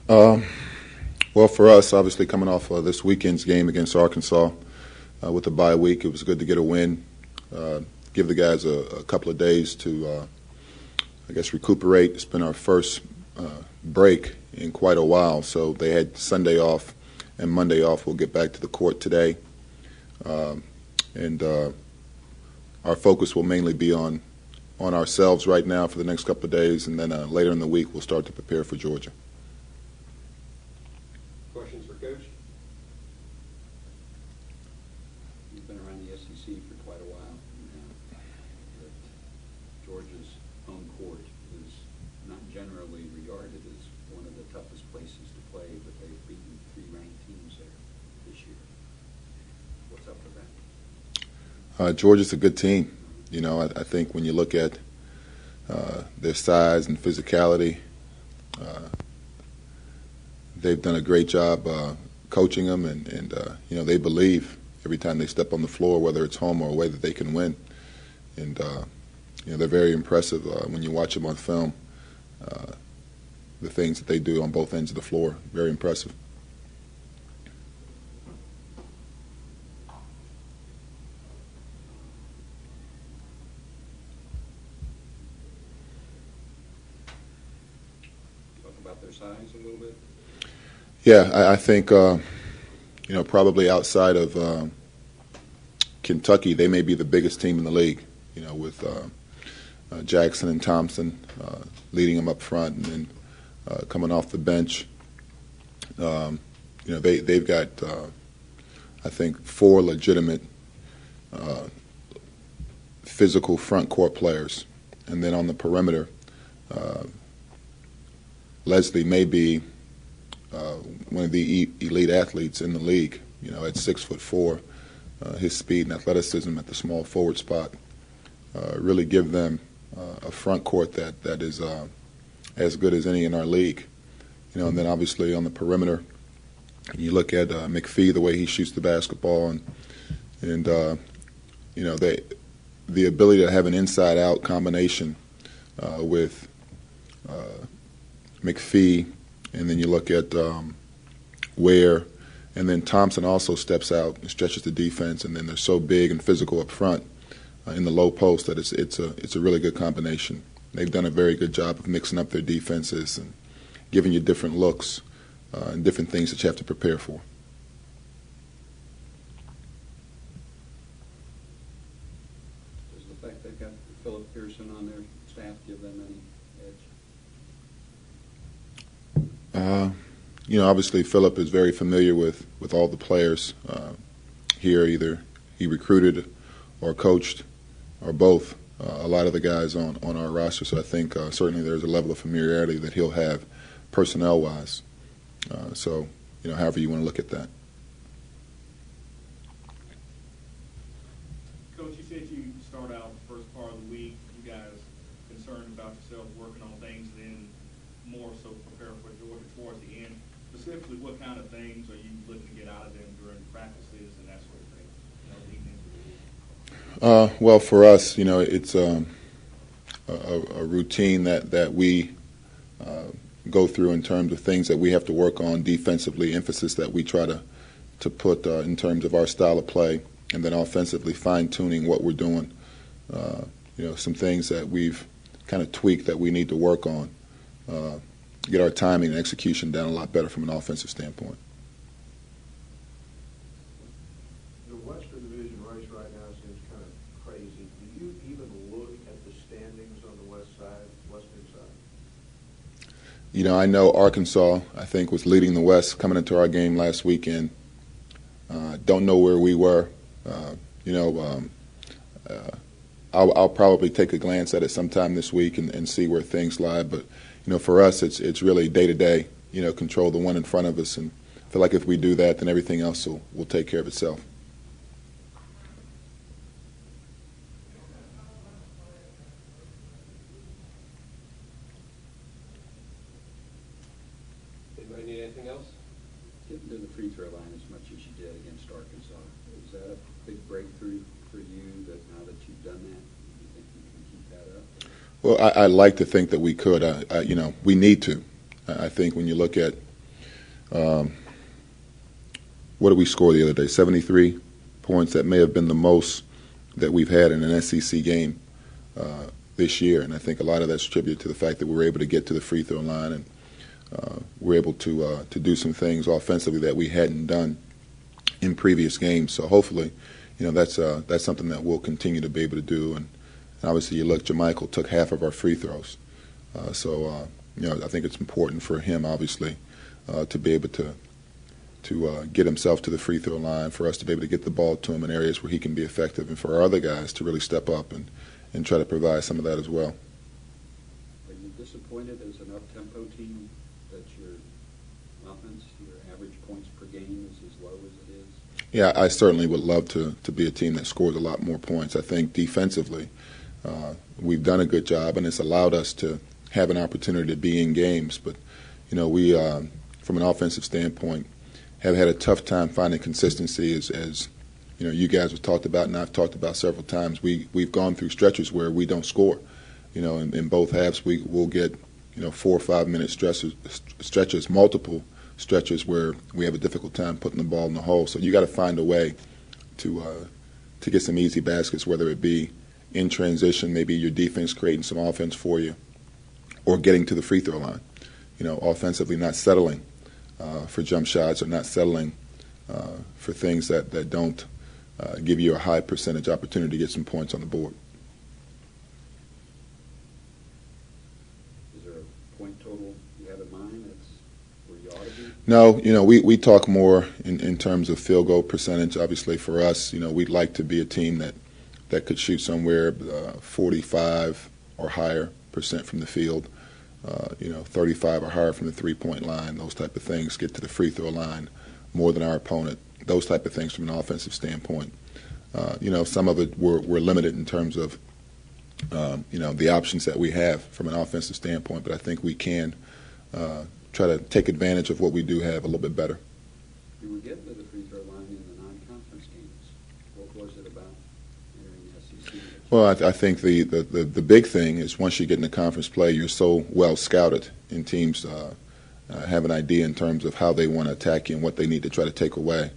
Um, well, for us, obviously coming off this weekend's game against Arkansas with the bye week, it was good to get a win. Give the guys a couple of days to, I guess, recuperate. It's been our first break in quite a while, so they had Sunday off and Monday off. We'll get back to the court today, and our focus will mainly be on ourselves right now for the next couple of days, and then later in the week we'll start to prepare for Georgia. Questions for Coach? You've been around the SEC for quite a while now. But Georgia's home court is not generally regarded as one of the toughest places to play, but they've beaten 3 ranked teams there this year. What's up with that? Georgia's a good team. You know, I think when you look at their size and physicality, they've done a great job coaching them, and you know, they believe every time they step on the floor, whether it's home or away, that they can win. And you know, they're very impressive when you watch them on film. The things that they do on both ends of the floor, very impressive. About their size a little bit? Yeah, I think you know, probably outside of Kentucky, they may be the biggest team in the league. You know, with Jackson and Thompson leading them up front, and then coming off the bench. You know, they've got I think 4 legitimate physical front court players, and then on the perimeter. Leslie may be one of the elite athletes in the league. You know, at 6'4", his speed and athleticism at the small forward spot really give them a front court that is as good as any in our league. You know, and then obviously on the perimeter, you look at McPhee, the way he shoots the basketball, and you know, the ability to have an inside-out combination with McPhee, and then you look at Ware, and then Thompson also steps out and stretches the defense, and then they're so big and physical up front in the low post that it's a really good combination. They've done a very good job of mixing up their defenses and giving you different looks and different things that you have to prepare for. Does the fact they've got Philip Pearson on their staff give them any edge? You know, obviously Philip is very familiar with all the players here. Either he recruited or coached or both a lot of the guys on our roster. So I think certainly there's a level of familiarity that he'll have personnel-wise. So, you know, however you want to look at that. Coach, you said you start out the first part of the week, you guys concerned about yourself working on things, then more so prepare for Georgia towards the end. Specifically, what kind of things are you looking to get out of them during practices and that sort of thing? You know, leading into the week? Well, for us, you know, it's a routine that we go through in terms of things that we have to work on defensively, emphasis that we try to put in terms of our style of play, and then offensively fine-tuning what we're doing. You know, some things that we've kind of tweaked that we need to work on, get our timing and execution down a lot better from an offensive standpoint. The Western Division race right now seems kind of crazy. Do you even look at the standings on the western side? You know, I know Arkansas, I think, was leading the West coming into our game last weekend. Don't know where we were. You know, I'll probably take a glance at it sometime this week and see where things lie. But, you know, for us, it's really day-to-day, you know, control the one in front of us. And I feel like if we do that, then everything else will take care of itself. Anybody need anything else? Getting to the free throw line as much as you did against Arkansas. Is that a big breakthrough for you that now that you've done that, you think you can keep that up? Well, I like to think that we could. You know, we need to. I think when you look at What did we score the other day? 73 points. That may have been the most that we've had in an SEC game this year, and I think a lot of that's attributed to the fact that we were able to get to the free throw line and we're able to do some things offensively that we hadn't done in previous games. So hopefully, that's something that we'll continue to be able to do. And obviously, you look, Jermichael took half of our free throws, so I think it's important for him, obviously, to be able to get himself to the free throw line, for us to be able to get the ball to him in areas where he can be effective, and for our other guys to really step up and try to provide some of that as well. Are you disappointed as an up-tempo team that your offense, your average points per game is as low as it is? Yeah, I certainly would love to be a team that scores a lot more points. I think defensively we've done a good job, and it's allowed us to have an opportunity to be in games. But, we, from an offensive standpoint, have had a tough time finding consistency as you guys have talked about and I've talked about several times. We've gone through stretches where we don't score. In both halves we'll get 4 or 5 minute stretches, multiple stretches where we have a difficult time putting the ball in the hole. So you got to find a way to get some easy baskets, whether it be in transition, maybe your defense creating some offense for you, or getting to the free throw line. Offensively not settling for jump shots, or not settling for things that don't give you a high percentage opportunity to get some points on the board. Is there a point total you have in mind that's where you ought to be? No, we talk more in terms of field goal percentage. Obviously for us, we'd like to be a team that could shoot somewhere 45 or higher % from the field. 35 or higher from the three-point line, those type of things, get to the free throw line more than our opponent, those type of things from an offensive standpoint. Some of it we're limited in terms of, the options that we have from an offensive standpoint, but I think we can try to take advantage of what we do have a little bit better. You were getting to the free throw line in the non-conference games. What was it about entering the SEC? Well, I think the big thing is once you get into conference play, you're so well scouted, and teams have an idea in terms of how they want to attack you and what they need to try to take away.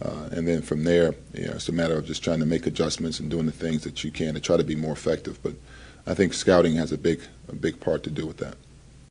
And then from there, it's a matter of just trying to make adjustments and doing the things that you can to try to be more effective. But I think scouting has a big part to do with that.